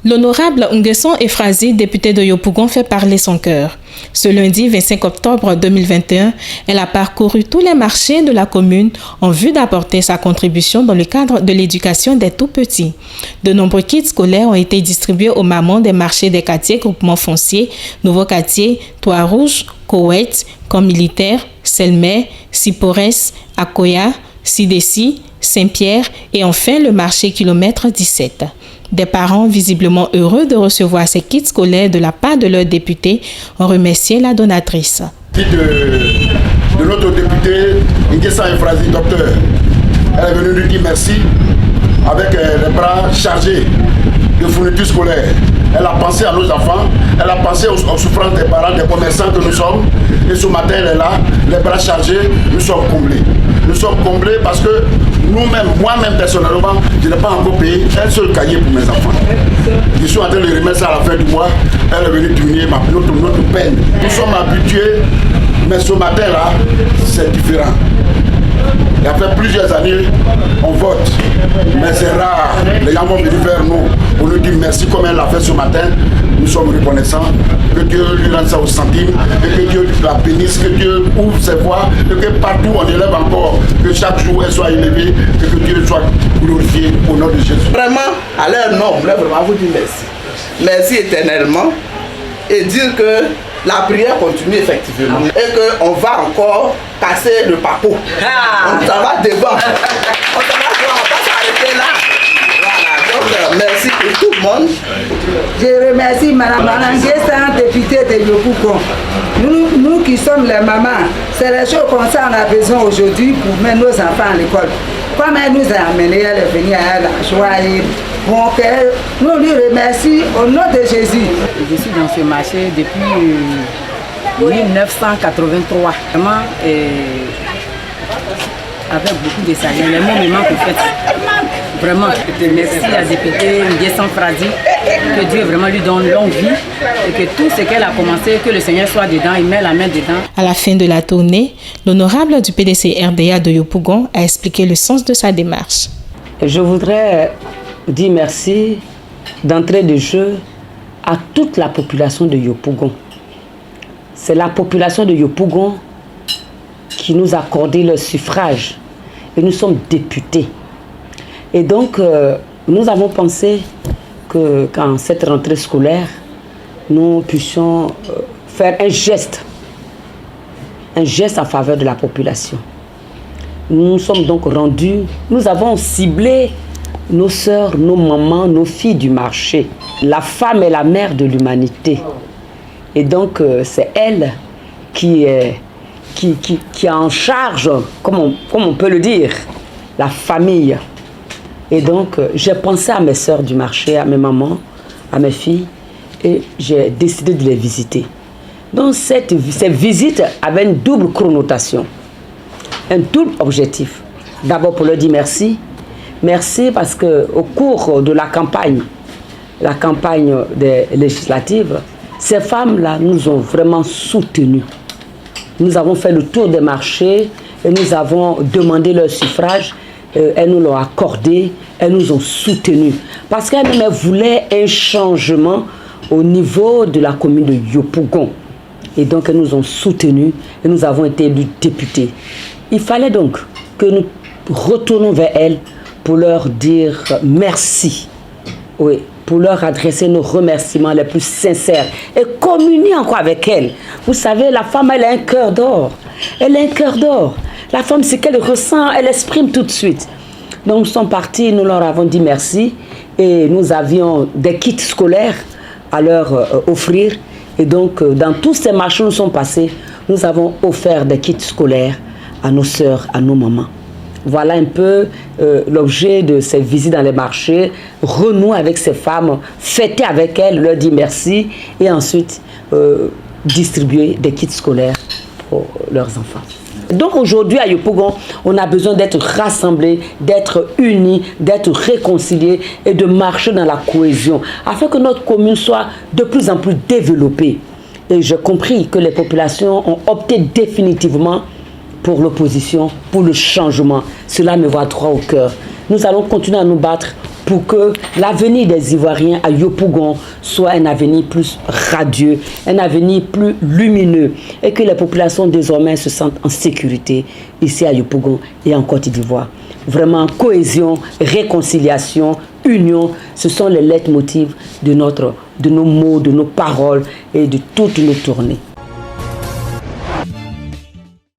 L'honorable Nguesson Efrazi, député de Yopougon, fait parler son cœur. Ce lundi 25 octobre 2021, elle a parcouru tous les marchés de la commune en vue d'apporter sa contribution dans le cadre de l'éducation des tout-petits. De nombreux kits scolaires ont été distribués aux mamans des marchés des quartiers Groupement Foncier, Nouveau Quartier, Trois-Rouges, Koweït, Camp Militaire, Selmer, Sipores, Akoya, Sidessi, Saint-Pierre et enfin le marché kilomètre 17. Des parents visiblement heureux de recevoir ces kits scolaires de la part de leurs députés ont remercié la donatrice. De notre député Nguesson Efrazi, docteur, elle est venue lui dire merci avec les bras chargés de fournitures scolaires. Elle a pensé à nos enfants, elle a pensé aux souffrances des parents, des commerçants que nous sommes. Et ce matin, elle est là, les bras chargés, nous sommes comblés. Nous sommes comblés parce que nous-mêmes, moi-même personnellement, je n'ai pas encore payé un seul cahier pour mes enfants. Je suis en train de les remettre ça à la fin du mois. Elle est venue diminuer notre peine. Nous sommes habitués, mais ce matin-là, c'est différent. Il y a fait plusieurs années, on vote, mais c'est rare. Les gens vont venir vers nous pour nous dire merci comme elle l'a fait ce matin. Nous sommes reconnaissants, que Dieu lui rende ça au centime, et que Dieu la bénisse, que Dieu ouvre ses voies, et que partout on élève encore, que chaque jour elle soit élevée, et que Dieu soit glorifié au nom de Jésus. Vraiment, à leur nom, je voulais vraiment vous dire merci. Merci éternellement, et dire que la prière continue effectivement et qu'on va encore casser le papeau. On s'en va devant. On va pas s'arrêter là. Voilà, donc merci pour tout le monde. Je remercie Mme Nguesson, députée de Yopougon. Nous qui sommes les mamans, c'est les choses comme ça qu'on a besoin aujourd'hui pour mettre nos enfants à l'école. Comme elle nous a amenés, elle est venue à la joie et bon cœur. Nous lui remercions au nom de Jésus. Je suis dans ce marché depuis 1983. Vraiment, avec beaucoup de sagesse. Les mots me manquent en fait. Vraiment, merci à la députée Nguesson Efrazi. Que Dieu vraiment lui donne longue vie et que tout ce qu'elle a commencé, que le Seigneur soit dedans, il met la main dedans. À la fin de la tournée, l'honorable du PDC RDA de Yopougon a expliqué le sens de sa démarche. Je voudrais dire merci d'entrée de jeu à toute la population de Yopougon. C'est la population de Yopougon qui nous a accordé le suffrage et nous sommes députés. Et donc, nous avons pensé que quand cette rentrée scolaire, nous puissions faire un geste en faveur de la population. Nous nous sommes donc rendus, nous avons ciblé nos sœurs, nos mamans, nos filles du marché. La femme est la mère de l'humanité. Et donc, c'est elle qui est en charge, comme on peut le dire, la famille. Et donc, j'ai pensé à mes sœurs du marché, à mes mamans, à mes filles, et j'ai décidé de les visiter. Donc, ces visites avaient une double connotation, un double objectif. D'abord, pour leur dire merci. Merci parce qu'au cours de la campagne des législatives, ces femmes-là nous ont vraiment soutenus. Nous avons fait le tour des marchés et nous avons demandé leur suffrage. Elles nous l'ont accordé, elles nous ont soutenus. Parce qu'elles voulaient un changement au niveau de la commune de Yopougon. Et donc elles nous ont soutenus et nous avons été élus députés. Il fallait donc que nous retournions vers elles pour leur dire merci. Oui, pour leur adresser nos remerciements les plus sincères et communier encore avec elles. Vous savez, la femme, elle a un cœur d'or. Elle a un cœur d'or. La femme, ce qu'elle ressent, elle exprime tout de suite. Donc nous sommes partis, nous leur avons dit merci et nous avions des kits scolaires à leur offrir. Et donc dans tous ces marchés où nous sommes passés, nous avons offert des kits scolaires à nos sœurs, à nos mamans. Voilà un peu l'objet de ces visites dans les marchés, renouer avec ces femmes, fêter avec elles, leur dire merci et ensuite distribuer des kits scolaires pour leurs enfants. Donc aujourd'hui à Yopougon, on a besoin d'être rassemblés, d'être unis, d'être réconciliés et de marcher dans la cohésion afin que notre commune soit de plus en plus développée. Et j'ai compris que les populations ont opté définitivement pour l'opposition, pour le changement. Cela me va droit au cœur. Nous allons continuer à nous battre pour pour que l'avenir des Ivoiriens à Yopougon soit un avenir plus radieux, un avenir plus lumineux et que les populations désormais se sentent en sécurité ici à Yopougon et en Côte d'Ivoire. Vraiment, cohésion, réconciliation, union, ce sont les leitmotifs de nos mots, de nos paroles et de toutes nos tournées.